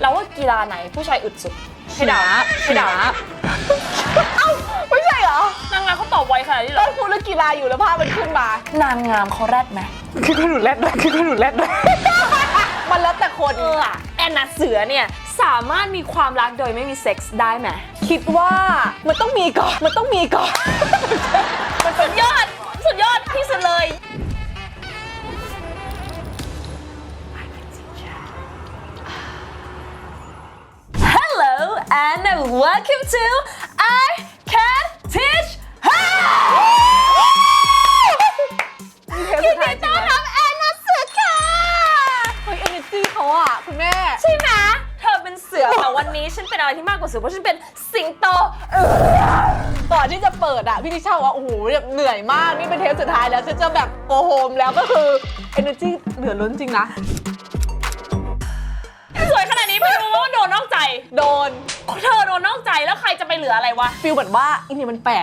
แล้วว่ากีฬาไหนผู้ชายอึดสุดให้ด่าให้ด่า เอ้าไม่ใช่เหรอ นางงามเขาตอบไวขนาดนี้เหร ต้ อ นพูดเรื่องกีฬาอยู่แล้วภาพมันขึ้นมาน างงามเขาแรดไหม คือคนหนูแรดเลยคือคนหนูแรดเลยมันแล้วแต่คน แอนนาเสือเนี่ยสามารถมีความรักโดยไม่มีเซ็กส์ได้ไหม คิดว่ามันต้องมีก่อนมันต้องมีก่อน มันสุดยอดที่สุดเลย Hello and welcome to I Can Teach Her ยินดีต้อนรับแอนนาเสือค่ะ เฮ้ย energy เขาอะคุณแม่ ใช่ไหมเธอเป็นเสือแต่วันนี้ฉันเป็นอะไรที่มากกว่าเสือเพราะฉันเป็นสิงโต ก่อนที่จะเปิดอะพี่นิชาบอกว่าโอ้โหแบบเหนื่อยมากนี่เป็นเทปสุดท้ายแล้วฉันจะแบบโกโฮมแล้วก็คือ energy เหลือล้นจริงนะ สวยขนาดนี้ไม่รู้ว่าโดนนอกใจ โดน เธอโดนนอกใจแล้วใครจะไปเหลืออะไรวะ ฟีลเหมือนว่าอีนี่มันแปล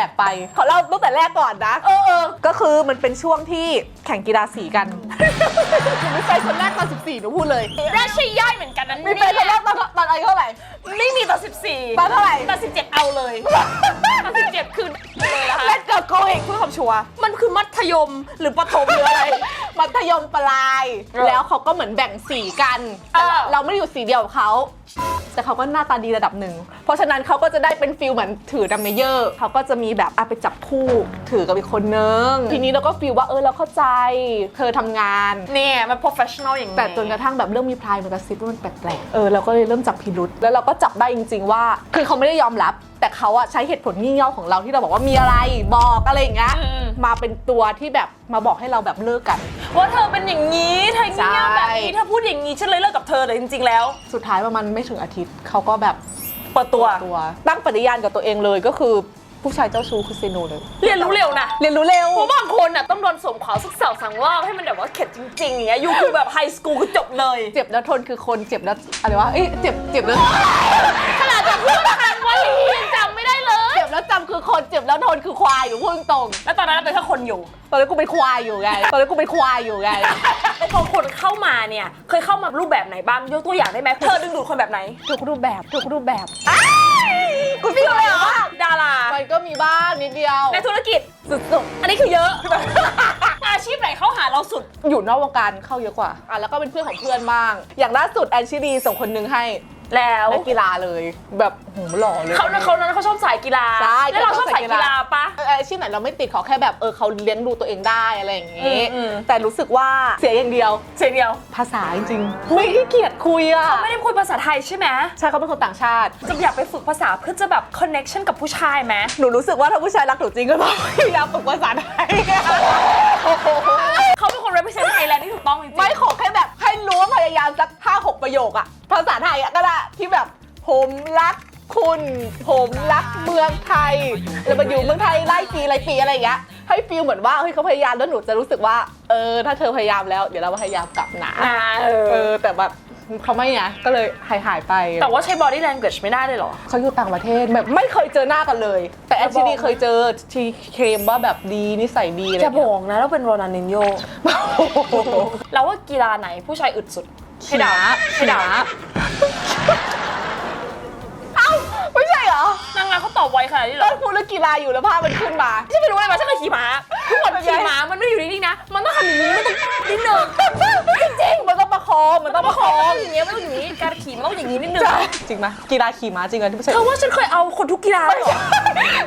กไปขอเล่าตั้งแต่แรกก่อนนะก็คือมันเป็นช่วงที่แข่งกีฬาสีกัน ไม่ใช่คนแรกตอน14หนูพูดเลย ราชย่อยเหมือนกันนะ มีแฟนคนแรกตอนอายุเท่าไหร่ ไม่มีต่อ14 ตอนเท่าไหร่ ต่อ17เอาเลยต่อ17คือเลยนะคะ เล่นกับโกอีกเพื่อความชัวร์ มันคือมัธยมหรือประถมหรืออะไร มัธยมปลาย แล้วเขาก็เหมือนแบ่งสีกันแต่เราไม่ได้อยู่สีเดียวกับเขาแต่เขาก็หน้าตาดีระดับหนึ่งเพราะฉะนั้นเขาก็จะได้เป็นฟิลเหมือนถือดัมเมเยอร์เขาก็จะมีแบบไปจับคู่ถือกับอีกคนนึงทีนี้เราก็ฟีลว่าเราเข้าใจเธอทำงาน เนี่ยมัน professional อย่างนี้ แต่จนกระทั่งแบบเริ่มมีพลายมันกระซิบว่ามันแปลกๆเราก็เลยเริ่มจับพิรุษแล้วเราก็จับได้จริงๆว่าคือเขาไม่ได้ยอมรับแต่เขาอะใช้เหตุผลงี่เง่าของเราที่เราบอกว่ามีอะไรบอกอะไรอย่างเงี้ยมาเป็นตัวที่แบบมาบอกให้เราแบบเลิกกัน ว่าเธอเป็นอย่างนี้เธอเงี้ยแบบนี้เธอพูดอย่างนี้ฉันเลยเลิกกับเธอเลยจริงๆแล้ว สุดท้ายประมาณไม่ถึงอาทิตย์เขาก็แบบ เปิดตัว ตั้งปฏิญาณกับตัวเองเลยก็คือผู้ชายเจ้าชู้คือเซโนเลย เรียนรู้เร็วนะ เรียนรู้เร็ว เพราะบางคนน่ะต้องโดนสวมขาวสักสาวสังรอบให้มันแบบว่าเข็ดจริงๆอย่างเงี้ยยูคือแบบไฮสคูลคือจบเลย เจ็บแล้วทนคือคนเจ็บแล้วอะไรวะเจ็บแล้ว ขนาดจะพูดคำว่าลียังจำไม่ได้เลย เจ็บแล้วจำคือคนเจ็บแล้วทนคือควายอยู่พูดตรง แล้วตอนนั้นเป็นแค่คนอยู่ ตอนนี้กูเป็นควายอยู่ไงพอคนเข้ามาเนี่ยเคยเข้ามารูปแบบไหนบ้างยกตัวอย่างได้ไหมเธอดึงดูดคนแบบไหน ทุกรูปแบบคุณพี่เลยเหรอดารา มันก็มีบ้างนิดเดียว ในธุรกิจ สุด อันนี้คือเยอะ อาชีพไหนเข้าหาเราสุด ๆอยู่นอกวงการเข้าเยอะกว่าแล้วก็เป็นเพื่อนของเพื่อนบ้างอย่างล่าสุดแอนชิลีส่งคนนึงให้ แล้ว นักกีฬาเลยแบบโหหล่อเลย เขาชอบสายกีฬา ใช่ แล้วเราชอบสายกีฬาปะ อาชีพไหนเราไม่ติดขอแค่แบบเขาเลี้ยงดูตัวเองได้อะไรอย่างงี้ อืม แต่รู้สึกว่าเสียอย่างเดียว เสียเดียว ภาษาจริงๆไม่ขี้เกียจคุยอ่ะ ไม่ได้คุยภาษาไทยใช่ไหม ใช่เขาเป็นคนต่างชาติ จะอยากไปฝึกภาษาเพื่อจะแบบคอนเน็ชันกับผู้ชายไหม หนูรู้สึกว่าถ้าผู้ชายรักหนูจริงก็ต้องพยายามฝึกภาษาไทย เขาเป็นคน represent Thailand ที่ถูกต้องจริงๆ ไม่ขอแค่แบบให้รู้ว่าพยายามสัก5-6 ประโยคอะภาษาไทยอะก็ได้ที่แบบผมรักคุณผมรักเมืองไทยแล้วมาอยู่เมืองไทยไล่ปีอะไรปีอะไรอย่างเงี้ยให้ฟีลเหมือนว่าเฮ้ยเขาพยายามแล้วหนูจะรู้สึกว่าถ้าเธอพยายามแล้วเดี๋ยวเราพยายามกลับนะแต่แบบเขาไม่ไงก็เลยหายไป แต่ว่าใช้ body language ไม่ได้เลยเหรอ เขาอยู่ต่างประเทศแบบไม่เคยเจอหน้ากันเลย แต่แอนชิลีเคยเจอทีเคลมว่าแบบดีนิสัยดีอะไร จะบอกนะเราเป็นโรนัลดินโญ่เราว่ากีฬาไหนผู้ชายอึดสุดให้ด่า เอ้าไม่ใช่เหรอ นางงามเขาตอบไวขนาดนี้เหร ต้ อน พูดเรื่องกีฬาอยู่แล้วภาพมันขึ้นมา ฉันไม่รู้อะไรมาฉันเคยขี่ม้าทุกคนขี่ม้ามันไม่อยู่นิ่งๆนะมันต้องทำอย่างนี้มันต้องนิดนึง จริงมันต้องประคองมันต้องประคอง อย่างเงี้ยมันต้องอย่างนี้การขี่มันต้องอย่างนี้นิดนึง จริงไหมกีฬาขี่ม้าจริงเหรอที่ไม่ใช่ เธอว่าฉันเคยเอาคนทุกกีฬาเลยเหรอ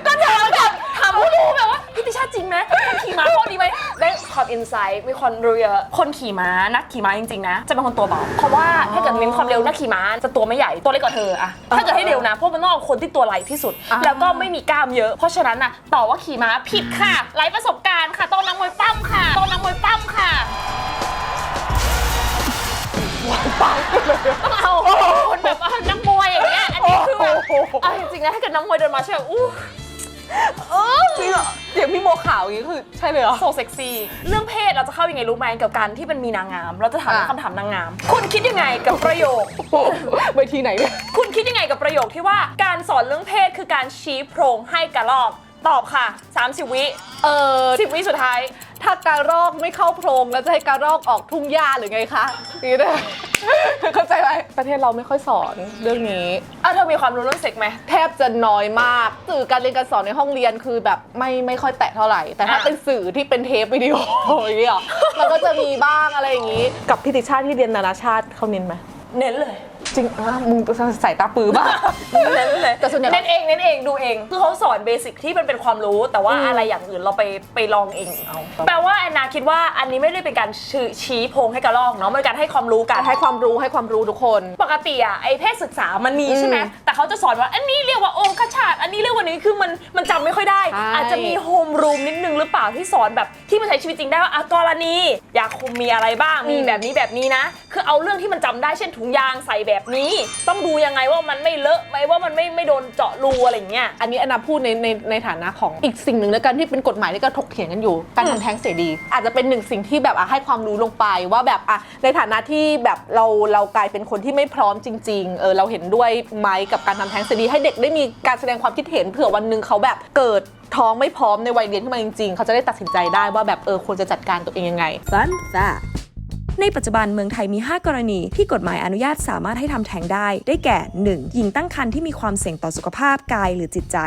ก็เธอแบบถามผู้รู้แบบว่าพี่ติชาจริงไหมคนขี่ม้าข้อดีไหมได้ความอินไซต์มีความรู้เยอะคนขี่ม้านักขี่ม้าจริงๆนะจะเป็นคนตัวเบาเพราะว่าถ้าเกิดเน้นความเร็วนักขี่ม้าจะตัวไม่ใหญ่ตัวเล็กกว่าเธออะถ้าเกิดให้เร็วนะพวกมันต้องเอาคนที่ตัวไหลที่สุดแล้วก็ไม่มีกล้ามเยอะเพราะฉะนั้นน่ะต่อว่าขี่ม้าผิดค่ะไร้ประสบการณ์ค่ะต้องนักมวยปั้มค่ะต้องเอาคนแบบนักมวยอย่างเงี้ยอันนี้คือแบบเอาจริงๆนะถ้าเกิดนักมวยเดินมาใช่แบบอู้ จริงเหรออย่างพี่โมขาวอย่างนี้คือใช่เลยเหรอ โซเซ็กซี่เรื่องเพศเราจะเข้ายังไงรู้ไหมกับการที่มันมีนางงามเราจะถามคำถามนางงามคุณคิดยังไงกับประโยค เวทีไหนเนี่ย คุณคิดยังไงกับประโยคที่ว่าการสอนเรื่องเพศคือการชี้โพรงให้กระรอกตอบค่ะ30 วิ10 วิสุดท้าย ถ้าการรอกไม่เข้าโพรงแล้วจะให้การรอกออกทุ่งหญ้าหรือไงคะนี่นะ เข้าใจไหมประเทศเราไม่ค่อยสอนเรื่องนี้ เธอมีความรู้เรื่องเซ็กไหม แทบจะน้อยมากสื่อการเรียนการสอนในห้องเรียนคือแบบไม่ค่อยแตะเท่าไหร่ แต่ถ้าเป็นสื่อที่เป็นเทปวิดีโออย่างเงี้ยมันก็จะมีบ้างอะไรอย่างงี้กับพิธีชาติที่เรียนนานาชาติเขาเน้นไหม เน้นเลย จริงมึงใส่ตาปือบ้าง เน้นเลย แต่ส่วนใหญ่ เน้นเองดูเองคือเขาสอนเบสิกที่มันเป็นความรู้แต่ว่าอะไรอย่างอื่นเราไปลองเองเอาแปลว่าแอนนาคิดว่าอันนี้ไม่ได้เป็นการชี้โพงให้กระรอกเนาะมันเป็นการให้ความรู้กัน ให้ความรู้ทุกคน ปกติอะไอเพศศึกษามันมีใช่ไหมแต่เขาจะสอนว่าอันนี้เรียกว่าองคชาตอันนี้เรียกว่านี้คือมันจำไม่ค่อยได้ อาจจะมีโฮมรูมนิดนึงหรือเปล่าที่สอนแบบที่มันใช้ชีวิตจริงได้ว่ากรณียาคุมมีอะไรบ้างมีแบบนี้นะคือเอาเรื่องที่มันจำได้เช่นถุงยางใส่แบบนี้ต้องดูยังไงว่ามันไม่เลอะไหมว่ามันไม่โดนเจาะรูอะไรเงี้ยอันนี้แอนนาพูดในฐานะของอีกสิ่งหนึ่งในการที่เป็นกฎหมายที่ก็ถกเถียงกันอยู่การทำแท้งเสรีอาจจะเป็นหนึ่งสิ่งที่แบบให้ความรู้ลงไปว่าแบบในฐานะที่แบบเรากลายเป็นคนที่ไม่พร้อมจริงๆเราเห็นด้วยไหมกับการทำแท้งเสรีให้เด็กได้มีการแสดงความคิดเห็นเผื่อวันหนึ่งเขาแบบเกิดท้องไม่พร้อมในวัยเรียนขึ้นมาจริงๆเขาจะได้ตัดสินใจได้ว่าแบบควรจะจัดการตัวเองยังไง Fun fact ในปัจจุบันเมืองไทยมี 5 กรณีที่กฎหมายอนุญาตสามารถให้ทำแท้งได้แก่ 1. หญิงตั้งครรภ์ที่มีความเสี่ยงต่อสุขภาพกายหรือจิตใจ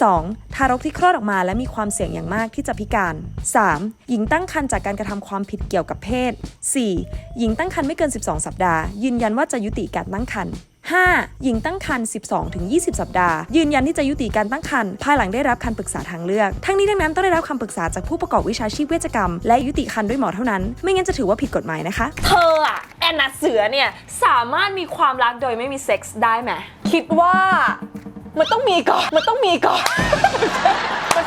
2. ทารกที่คลอดออกมาและมีความเสี่ยงอย่างมากที่จะพิการ 3. หญิงตั้งครรภ์จากการกระทำความผิดเกี่ยวกับเพศ 4. หญิงตั้งครรภ์ไม่เกิน 12 สัปดาห์ยืนยันว่าจะยุติการตั้งครรภ์ 5. หญิงตั้งครรภ์ 12-20 สัปดาห์ยืนยันที่จะยุติการตั้งครรภ์ภายหลังได้รับคำปรึกษาทางเลือกทั้งนี้ทั้งนั้นต้องได้รับคำปรึกษาจากผู้ประกอบวิชาชีพเวชกรรมและยุติครรภ์ด้วยหมอเท่านั้นไม่งั้นจะถือว่าผิดกฎหมายนะคะเธออะแอนนาเสือเนี่ยสามารถมีความรักโดยไม่มีเซ็กส์ได้ไหมคิดว่ามันต้องมีก่อนมัน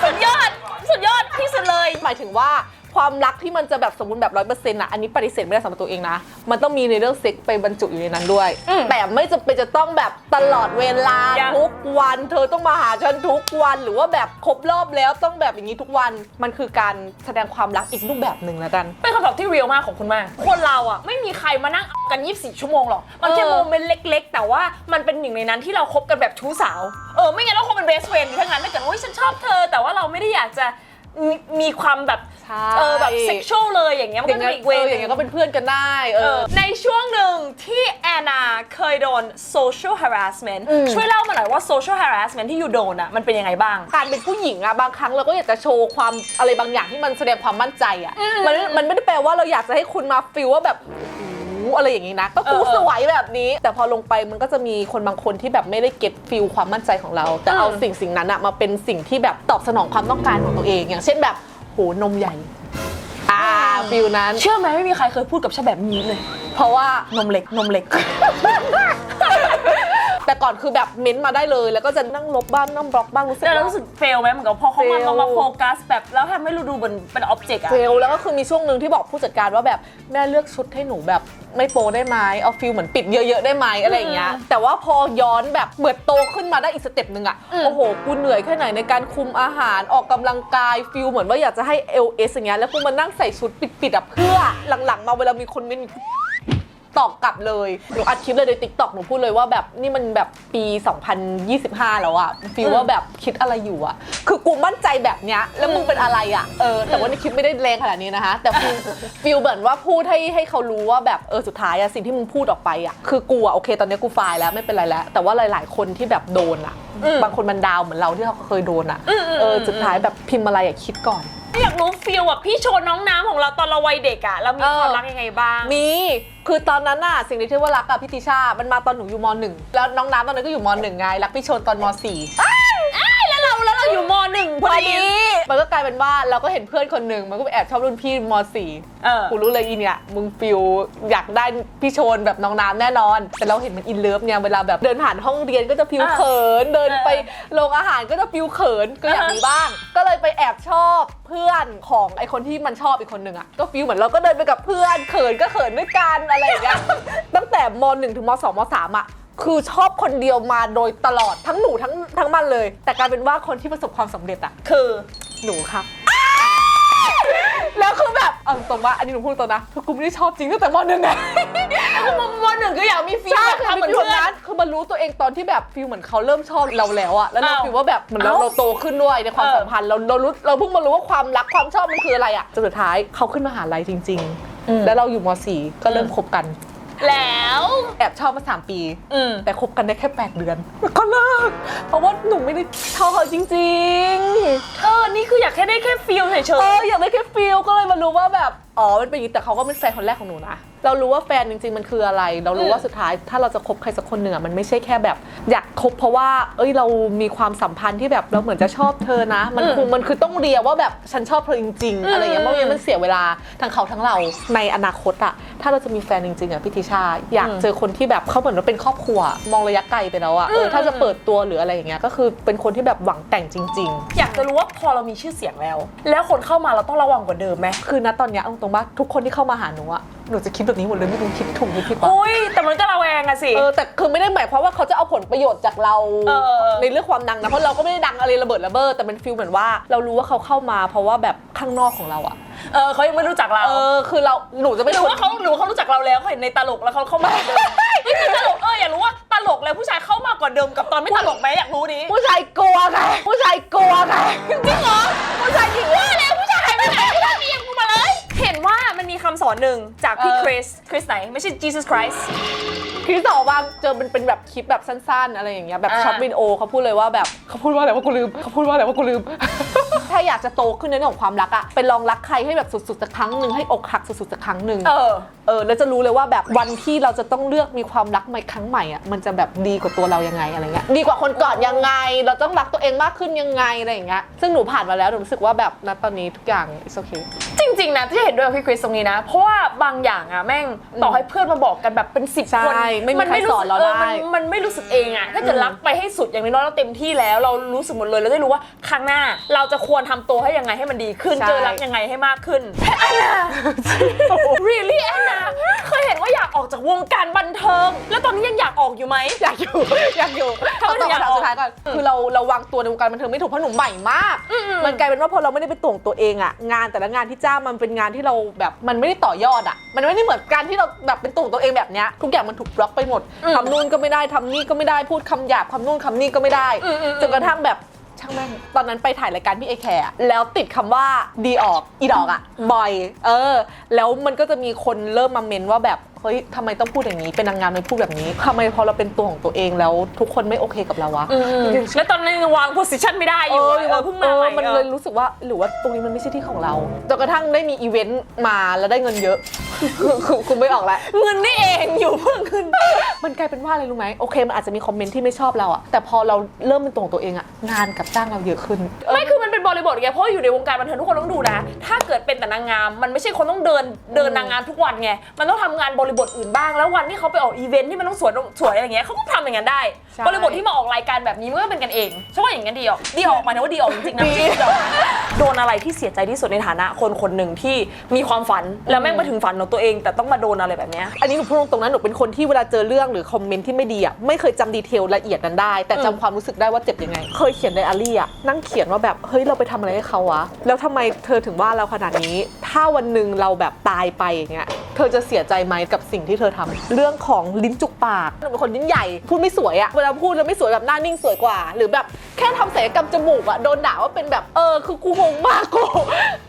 สุดยอดที่สุดเลยหมายถึงว่าความรักที่มันจะแบบสมบูรณ์แบบ 100% อันนี้ปฏิเสธไม่ได้สำหรับตัวเองนะมันต้องมีในเรื่องเซ็กไปบรรจุอยู่ในนั้นด้วยแต่ไม่จำเป็นจะต้องแบบตลอดเวลาทุกวันเธอต้องมาหาฉันทุกวันหรือว่าแบบครบรอบแล้วต้องแบบอย่างนี้ทุกวันมันคือการแสดงความรักอีกรูปแบบหนึ่งแล้วกันเป็นคำตอบที่เรียลมากของคุณมากคนเราอ่ะไม่มีใครมานั่งกัน24 ชั่วโมงหรอกมันแค่โมเมนต์เล็กๆแต่ว่ามันเป็นหนึ่งในนั้นที่เราคบกันแบบชู้สาวไม่งั้นเราคบเป็นเบสเฟรนด์ทั้งนั้นถ้าเกิดว่าฉันชอบเธอแต่ว่าเราไม่ได้อยากจะมีความแบบแบบเซ็กชวลเลยอย่างเงี้ยมันก็จะอีกเวย์อย่างเงี้ยก็เป็นเพื่อนกันได้ในช่วงหนึ่งที่แอนนาเคยโดน social harassment ช่วยเล่ามาหน่อยว่า social harassment ที่อยู่โดนอ่ะมันเป็นยังไงบ้างการเป็นผู้หญิงอ่ะบางครั้งเราก็อยากจะโชว์ความอะไรบางอย่างที่มันแสดงความมั่นใจอ่ะมันไม่ได้แปลว่าเราอยากจะให้คุณมาฟีลว่าแบบอะไรอย่างนี้นะก็กูสวยแบบนี้แต่พอลงไปมันก็จะมีคนบางคนที่แบบไม่ได้เก็ตฟีลความมั่นใจของเราแต่เอาสิ่งนั้นอะมาเป็นสิ่งที่แบบตอบสนองความต้องการของตัวเองอย่างเช่นแบบโหนมใหญ่ฟีลนั้นเชื่อไหมไม่มีใครเคยพูดกับฉันแบบนี้เลยเพราะว่านมเล็กแต่ก่อนคือแบบเม้นมาได้เลยแล้วก็จะนั่งลบบ้างนั่งบล็อกบ้างรู้สึกเฟลไหมเหมือนกับพอเขามาโฟกัสแบบแล้วทำให้เราดูเป็นอ็อบเจกต์อะเฟลแล้วก็คือมีช่วงหนึ่งที่บอกผู้จัดการว่าแบบแม่เลือกชุดให้หนูแบบไม่โปได้ไหมเอาฟิลเหมือนปิดเยอะๆได้ไหมอะไรอย่างเงี้ยแต่ว่าพอย้อนแบบเหมือนโตขึ้นมาได้อีกสเต็ปนึงอะโอ้โหกูเหนื่อยแค่ไหนในการคุมอาหารออกกำลังกายฟิลเหมือนว่าอยากจะให้ LS อย่างเงี้ยแล้วกูมานั่งใส่ชุดปิดๆอะเพื่อหลังๆมาเวลามีคนเม้นตอบกลับเลยหนูอัดคลิปเลยใน TikTok หนูพูดเลยว่าแบบนี่มันแบบปี 2025 แล้วอะฟีลว่าแบบคิดอะไรอยู่อะคือกูมั่นใจแบบเนี้ยแล้วมึงเป็นอะไรอะแต่ว่าในคลิปไม่ได้แรงขนาดนี้นะคะแต่ฟีลเหมือนว่าพูดให้เขารู้ว่าแบบสุดท้ายอะสิ่งที่มึงพูดออกไปอะคือกูอะโอเคตอนนี้กูไฟล์แล้วไม่เป็นไรแล้วแต่ว่าหลายๆคนที่แบบโดนอะบางคนมันดาวเหมือนเราที่เขาเคยโดนอะสุดท้ายแบบพิมพ์อะไรอะคิดก่อนอยากรู้ฟีลแบบพี่โชว์น้องน้ำของเราตอนเราวัยเด็กอะเรามีความรักยังไงบ้างมีคือตอนนั้นน่ะสิ่งที่ว่ารักกับพี่ติชามันมาตอนหนูอยู่ม.1 แล้วน้องน้ำตอนนั้นก็อยู่ม.1 ไงรักพี่โชนตอนม.4แล้วเราอยู่ม.1 พอดีมันก็กลายเป็นว่าเราก็เห็นเพื่อนคนหนึ่งมันก็ไปแอบชอบรุ่นพี่ม.4 กูรู้เลยอีเนี่ยมึงฟิลอยากได้พี่โชนแบบน้องน้ำแน่นอนแต่เราเห็นมันอินเลิฟเนี่ยเวลาแบบเดินผ่านห้องเรียนก็จะฟิลเขินเดินไปโรงอาหารก็จะฟิลเขินก็อยากมีบ้างก็เลยไปแอบชอบเพื่อนของไอคนที่มันชอบอีกคนหนึ่งอ่ะก็ฟิลเหมือนเราก็เดินไปกับเพื่อนเขินก็เขินด้วยกันอะไรอย่างเงี้ยตั้งแต่ม.1 ถึงม.2 ม.3 อ่ะคือชอบคนเดียวมาโดยตลอดทั้งหนูทั้งมันเลยแต่กลายเป็นว่าคนที่ประสบความสำเร็จอ่ะคือหนูครับแล้วคือแบบเอาตรงว่าอันนี้หนูพูดตรงนะคือกูไม่ได้ชอบจริงตั้งแต่ม.1 ไงม.1 ก็อยากมีฟีลแบบเหมือนคนนั้นคือมารู้ตัวเองตอนที่แบบฟีลเหมือนเขาเริ่มชอบเราแล้วอะแล้วเราฟีลว่าแบบเหมือนเราโตขึ้นด้วยในความสัมพันธ์เราเพิ่งมารู้ว่าความรักความชอบมันคืออะไรอะจนสุดท้ายเขาขึ้นมหาลัยจริงๆแล้วเราอยู่ม.4 ก็เริ่มคบกัน แล้ว แอบชอบมา3 ปี แต่ แต่คบกันได้แค่8 เดือนก็เลิกเพราะว่าหนูไม่ได้ชอบเขาจริงๆ นี่คืออยากแค่ได้แค่ฟีลเฉย อยากได้แค่ฟีลก็เลยมารู้ว่าแบบอ๋อมันเป็นอย่างนี้แต่เขาก็เป็นแฟนคนแรกของหนูนะเรารู้ว่าแฟนจริงๆมันคืออะไรเรารู้ว่าสุดท้ายถ้าเราจะคบใครสักคนหนึ่งมันไม่ใช่แค่แบบอยากคบเพราะว่าเรามีความสัมพันธ์ที่แบบเราเหมือนจะชอบเธอนะมันคือต้องเรียกว่าแบบฉันชอบเธอจริงๆอะไรอย่างเงี้ยเพราะงั้นมันเสียเวลาทั้งเขาทั้งเราในอนาคตอะถ้าเราจะมีแฟนจริงๆอะพี่ติชาอยากเจอคนที่แบบเขาเหมือนว่าเป็นครอบครัวมองระยะไกลไปแล้วอะถ้าจะเปิดตัวหรืออะไรอย่างเงี้ยก็คือเป็นคนที่แบบหวังแต่งจริงๆอยากจะรู้ว่าพอเรามีชื่อเสียงแล้วคนเข้ามาเราต้องระวังกว่าเดิมไหมคือณตอนเนี้ยเอาตรงๆว่าทุกคนที่เข้ามาหาหนูอะหนูจะคิดแบบนี้หมดเลยไม่รู้คิดถูกหรือผิดปะ แต่มันก็ระแวงอะสิ แต่คือไม่ได้หมายความว่าเขาจะเอาผลประโยชน์จากเราในเรื่องความดังนะเพราะเราก็ไม่ได้ดังอะไรระเบิดระเบ้อแต่เป็นฟีลเหมือนว่าเรารู้ว่าเขาเข้ามาเพราะว่าแบบข้างนอกของเราอะเขายังไม่รู้จักเราคือหนูจะไม่ หรือว่าเขารู้จักเราแล้วเขาเห็นในตลกแล้วเขาเข้ามาเดิมไม่คือตลกอยากรู้ว่าตลกแล้วผู้ชายเข้ามากกว่าเดิมกับตอนไม่ตลกไหมอยากรู้ดิ ผู้ชายกลัวไงผู้ชายกลัวไง จริงเหรอผู้ชายหญิงว่าแล้วผู้ชายไม่ไหนผู้ชายมีอย่างกูมาเลยเห็นว่ามันมีคำสอนหนึ่งจากพี่คริสไหนไม่ใช่ Jesus Christ คริสบอกว่าเจอเป็นแบบคลิปแบบสั้นๆอะไรอย่างเงี้ยแบบช็อตวิดีโอเขาพูดเลยว่าแบบเขาพูดว่าอะไรว่ากูลืมถ้าอยากจะโตขึ้นในเรื่องของความรักอะไปลองรักใครให้แบบสุดๆสักครั้งหนึ่งให้อกหักสุดๆสักครั้งหนึ่งแล้วจะรู้เลยว่าแบบวันที่เราจะต้องเลือกมีความรักใหม่ครั้งใหม่อะมันจะแบบดีกว่าตัวเรายังไงอะไรเงี้ยดีกว่าคนก่อนยังไงเราต้องรักตัวเองมากขึ้นยังไงอะไรอย่างเงี้ยซึ่งหนูผ่านมาแล้วหนูรู้สึกว่าแบบณตอนนี้ทุกอย่าง it's okay จริงๆนะที่เห็นด้วยกับพี่คริสตรงนี้นะเพราะว่าบางอย่างอะแม่งต่อให้เพื่อนมาบอกกันแบบเป็น10 คนไม่มีใครสอนเราได้มันไม่รู้สึกเองอะถ้าเกิดรักไปให้สุดอย่างน้อยเราเต็มที่แล้วเรารู้สึกหมดเลยเราได้รู้ว่าครั้งหน้าเราจะควรทำตัวให้ยังไงให้มันดีขึ้นเจอรักยังไงให้มากขึ้นแอนนา really แอนนาเคยเห็นว่าอยากออกจากวงการบันเทิงแล้วตอนนี้ยังอยากออกอยู่ไหมอยากอยู่เอาต่อมาสุดท้ายก่อนคือเราวางตัวในวงการบันเทิงไม่ถูกเพราะหนูใหม่มากมันกลายเป็นว่าพอเราไม่ได้ไปตวงตัวเองอะงานแต่ละงานที่จ้างมันเป็นงานที่เราแบบมันไม่ได้ต่อยอดอะมันไม่ได้เหมือนการที่เราแบบเป็นตวงตัวเองแบบเนี้ยทุกอย่างมันถูกบล็อกไปหมดทำนู่นก็ไม่ได้ทำนี่ก็ไม่ได้พูดคำหยาบคำนู่นคำนี่ก็ไม่ได้จนกระทั่งแบบช่างแม่งตอนนั้นไปถ่ายรายการพี่เอแคร์แล้วติดคำว่าดีออกอีดอกอะบ่อยแล้วมันก็จะมีคนเริ่มมาเมนว่าแบบเฮ้ยทำไมต้องพูดอย่างนี้เป็นนางงามไม่พูดแบบนี้ทำไมพอเราเป็นตัวของตัวเองแล้วทุกคนไม่โอเคกับเราวะแล้วตอนนั้นวางโพสิชันไม่ได้อยู่เพิ่งมาใหม่มันเลยรู้สึกว่าหรือว่าตรงนี้มันไม่ใช่ที่ของเราจนกระทั่งได้มีอีเวนต์มาแล้วได้เงินเยอะคุณไม่ออกแล้วเงินนี่เองอยู่เพื่อเงินมันกลายเป็นว่าอะไรรู้ไหมโอเคมันอาจจะมีคอมเมนต์ที่ไม่ชอบเราอะแต่พอเราเริ่มเป็นตัวของตัวเองอะงานกับจ้างเราเยอะขึ้นไม่คือมันเป็นบริบทไงเพราะอยู่ในวงการบันเทิงทุกคนต้องดูนะถ้าเกิดเป็นแต่นางงามมันไม่ใช่คนต้องเดินนางงามทุกวันไงมันต้องทำงานบริบทอื่นบ้างแล้ววันที่เขาไปออกอีเวนท์ที่มันต้องสวยอะไรเงี้ยเขาก็ทำอย่างนั้นได้บริบทที่มาออกรายการแบบนี้มันก็เป็นกันเองใช่ว่าอย่างนั้นดีออกมาเนี่ยว่าดีออกจริงๆนะโดนอะไรที่เสียใจที่สุดในฐานะคนหนึ่งที่มีความฝันแล้วแม่งไปถึงฝันของตัวเองแต่ต้องมาโดนอะไรแบบนี้อันนี้หนูพูดตรงๆนั้นหนูเป็นคนที่เวลาเจอเรื่องหรือคอมเมนต์ที่ไม่ดีอะไม่เคยจำดีเทลละเอียดนั้นได้แต่จำความรู้สึกได้ว่าเจ็บยังไงเคยเขียนไดอารี่อะนั่งเขียนว่าแบบเฮ้ยเราไปทำอะไรให้เขาวะแล้วทำไมเธอถึงว่าเราขนาดนี้ถ้าวันหนึ่งเราแบบตายไปอย่างเงี้ยเธอจะเสียใจไหมกับสิ่งที่เธอทำเรื่องของลิ้นจุกปากหนูเป็นคนลิ้นใหญ่พูดไม่สวยอะเวลาพูดแล้วไม่สวยแบบหน้านิ่งสวยกว่าหรือแบบแค่ทำศัลยกรรมจมูกอะโดนด่าว่าเป็นแบบคือกูงงมากก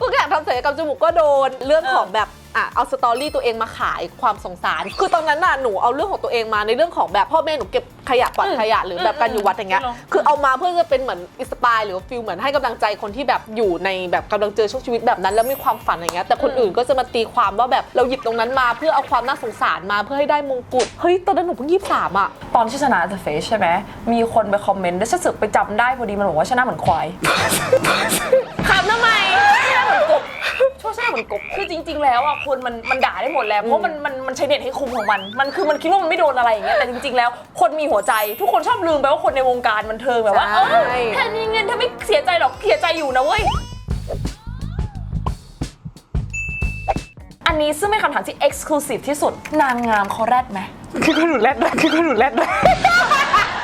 ูแค่ทำศัลยกรรมจมูกก็โดนเรื่องของแบบเอาสตอรี่ตัวเองมาขายความสงสารคือตอนนั้นน่ะหนูเอาเรื่องของตัวเองมาในเรื่องของแบบพ่อแม่หนูเก็บขยะกวาดขยะหรือแบบการอยู่วัดอย่างเงี้ยคือเอามาเพื่อจะเป็นเหมือนอินสปายหรือฟีลเหมือนให้กำลังใจคนที่แบบอยู่ในแบบกำลังเจอช่วงชีวิตแบบนั้นแล้วมีความฝันอย่างเงี้ยแต่คนอื่นก็จะมาตีความว่าแบบเราหยิบตรงนั้นมาเพื่อเอาความน่าสงสารมาเพื่อให้ได้มงกุฎเฮ้ยตอนนั้นหนูเพิ่ง23อะตอนที่ชนะ The Face ใช่ไหมมีคนไปคอมเมนต์แล้วฉันสึกไปจำได้พอดีมันบอกว่าชนะเหมือนควายขำทำไมชนะเหมือนกบช่วงชนะเหมือนกบคือจริงๆแล้วอ่ะคนมันด่าได้หมดแล้วเพราะมันใช้เน็ตให้คุมของมันคือมันคิดว่ามันไม่โดนอะไรอย่างเงี้ยแต่จริงๆแล้วคนมีหัวใจทุกคนชอบลืมไปว่าคนในวงการบันเทิงแบบว่าถ้ามีเงินถ้าไม่เสียใจหรอกเสียใจอยู่นะเว้ยอันนี้ซึ่งเป็นคำถามที่ exclusive ที่สุดนางงามเขาแรดไหมคือคนหนูแรดเล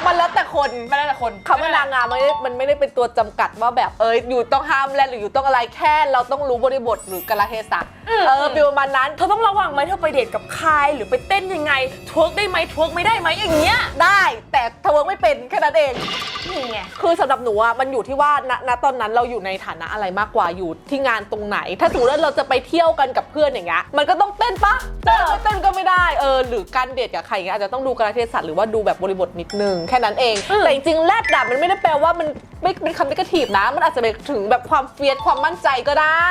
ยมันแล้วแต่คนคำว่านางงามมันไม่ได้เป็นตัวจำกัดว่าแบบอยู่ต้องห้ามแรดหรืออยู่ต้องอะไรแค่เราต้องรู้บริบทหรือกาลเทศะประมาณนั้นเธอต้องระวังไหมเธอไปเดทกับใครหรือไปเต้นยังไงทเวิร์กได้ไหมทเวิร์กไม่ได้ไหมอย่างเงี้ยได้แต่ทเวิร์กไม่เป็นแค่นั้นเองนี่ไงคือสำหรับหนูอะมันอยู่ที่ว่าณตอนนั้นเราอยู่ในฐานะอะไรมากกว่าอยู่ที่งานตรงไหนถ้าสมมติว่าเราจะไปเที่ยวกันกับเพื่อนอย่างเงี้ยมันก็ต้องเต้นปะไม่เต้นก็ไม่ได้ หรือการเดทกับใครอย่างเงี้ยอาจจะต้องดูกาลเทศะหรือว่าดูแบบบริบทนิดนึงแค่นั้นเองแต่จริงๆแรดด่ามันไม่ได้แปลว่ามันไม่เป็นคำนิเกทีฟนะมันอาจจะไปถึงแบบความเฟียสความมั่นใจก็ได้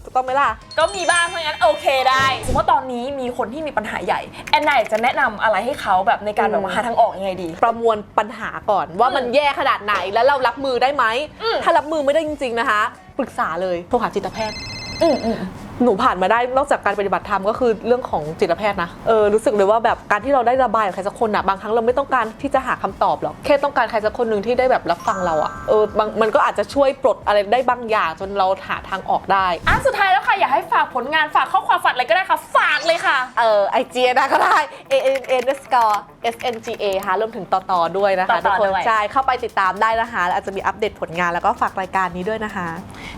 ถูกต้องไหมล่ะก็มีบ้างเพราะงั้นโอเคได้สมมติว่าตอนนี้มีคนที่มีปัญหาใหญ่แอนนาจะแนะนำอะไรให้เขาแบบในการแบบหาทางออกยังไงดีประมวลปัญหาก่อนว่ามันแย่ขนาดไหนแล้วเรารับมือได้ไหมถ้ารับมือไม่ได้จริงๆนะคะปรึกษาเลยโทรหาจิตแพทย์หนูผ่านมาได้นอกจากการปฏิบัติธรรมก็คือเรื่องของจิตแพทย์นะรู้สึกเลยว่าแบบการที่เราได้ระบายกับใครสักคนอะบางครั้งเราไม่ต้องการที่จะหาคำตอบหรอกแค่ต้องการใครสักคนหนึ่งที่ได้แบบรับฟังเราอะมันก็อาจจะช่วยปลดอะไรได้บางอย่างจนเราหาทางออกได้สุดท้ายแล้วค่ะอยากให้ฝากผลงานฝากข้อความฝากอะไรก็ได้ค่ะฝากเลยค่ะIG นะก็ได้ ANN_SNGA ค่ะรวมถึงต่อด้วยนะคะทุกคนใช่เข้าไปติดตามได้นะคะแล้วอาจจะมีอัปเดตผลงานแล้วก็ฝากรายการนี้ด้วยนะคะ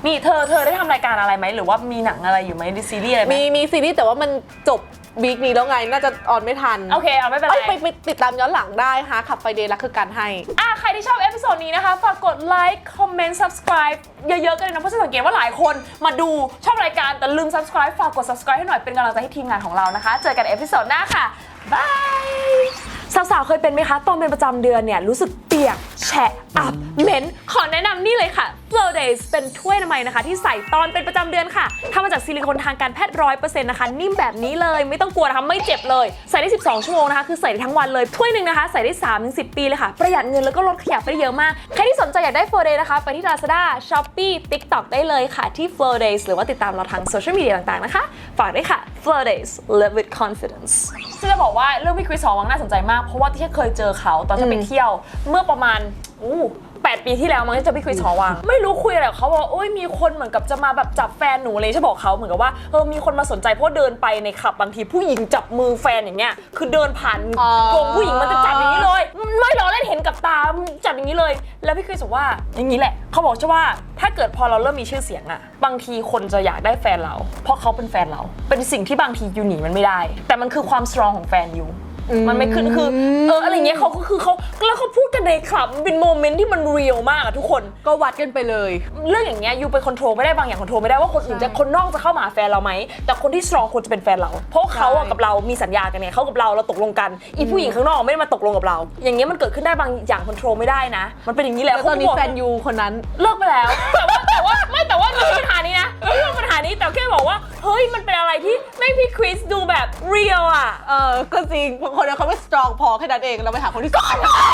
นี่เธอได้ทำรายการอะไรไหมหรือว่ามีหนังอะไรอยู่ไหมในซีรีส์อะไรไหมมีซีรีส์แต่ว่ามันจบวีคนี้แล้วไงน่าจะออนไม่ทันโอเคเอาไม่เป็นไรไปติดตามย้อนหลังได้ฮะขับไฟเดย์รักคือการให้ใครที่ชอบเอพิโซดนี้นะคะฝากกดไลค์คอมเมนต์ subscribe เยอะๆกันเลยนะเพราะฉันสังเกตว่าหลายคนมาดูชอบรายการแต่ลืม subscribe ฝากกด subscribe ให้หน่อยเป็นกำลังใจให้ทีมงานของเรานะคะเจอกันเอพิโซดหน้าค่ะบายสาวๆเคยเป็นไหมคะตอนเป็นประจำเดือนเนี่ยรู้สึกเปียกแฉะอับเหม็นขอแนะนำนี่เลยค่ะ Flow Days เป็นถ้วยอนามัยนะคะที่ใส่ตอนเป็นประจำเดือนค่ะทำมาจากซิลิโคนทางการแพทย์ 100% นะคะนิ่มแบบนี้เลยไม่ต้องกลัวนะคะไม่เจ็บเลยใส่ได้12ชั่วโมงนะคะคือใส่ได้ทั้งวันเลยถ้วยนึงนะคะใส่ได้ 3-10 ปีเลยค่ะประหยัดเงินแล้วก็ลดขยะไปได้เยอะมากใครที่สนใจอยากได้ Flow Days นะคะไปที่ Lazada Shopee TikTok ได้เลยค่ะที่ Flow Days หรือว่าติดตามเราทางโซเชียลมีเดียต่างๆนะคะฝากด้วยค่ะ Flow Days Live with confidence จะบอกว่าเรื่องพี่คริสหอวังน่าสนใจมากเพราะว่าที่เคยเจอเขาตอนที่ไปเที่ยวเมื่อประมาณ8 ปีที่แล้วมั้งที่เจอพี่คริสหอวังไม่รู้คุยอะไรกับเขาว่าโอ้ยมีคนเหมือนกับจะมาแบบจับแฟนหนูเลยฉันบอกเขาเหมือนกับว่ามีคนมาสนใจเพราะเดินไปในคลับบางทีผู้หญิงจับมือแฟนอย่างเงี้ยคือเดินผ่านกรงผู้หญิงมันจะจับอย่างนี้เลยไม่ล้อเล่นเห็นกับตาจับอย่างนี้เลยแล้วพี่คริสบอกว่าอย่างนี้แหละเขาบอกว่าถ้าเกิดพอเราเริ่มมีชื่อเสียงอะบางทีคนจะอยากได้แฟนเราเพราะเขาเป็นแฟนเราเป็นสิ่งที่บางทียูหนีมันไม่ได้แต่มันคือความสตรองของแฟนยูมันไม่ขึ้นคืออะไรเงี้ยเขาก็คือเขาแล้วเขาพูดกันในคลับเป็นโมเมนต์ที่มันเรียลมากอะทุกคนก็วัดกันไปเลยเรื่องอย่างเงี้ยยูไปคอนโทรลไม่ได้บางอย่างคอนโทรลไม่ได้ว่าคนอื่นจะคนนอกจะเข้ามาหาแฟนเราไหมแต่คนที่สตรองควรจะเป็นแฟนเราเพราะเขาอะกับเรามีสัญญากันเนี่ยเขากับเราตกลงกันอีผู้หญิงข้างนอกไม่ได้มาตกลงกับเราอย่างเงี้ยมันเกิดขึ้นได้บางอย่างคอนโทรลไม่ได้นะมันเป็นอย่างนี้แหละตอนนี้แฟนยูคนนั้นเลิกไปแล้วแต่ว่าไม่ใช่ปัญหานี้นะไม่ใช่ปัญหานี้แต่แค่บอกว่าเฮ้ยมันเป็นอะไรที่ไม่พี่คริสดูแบบเรียลอะก็จริงบางคนเขาไม่สตรองพอแค่นั้นเองเราไปหาคนที่สตรองได้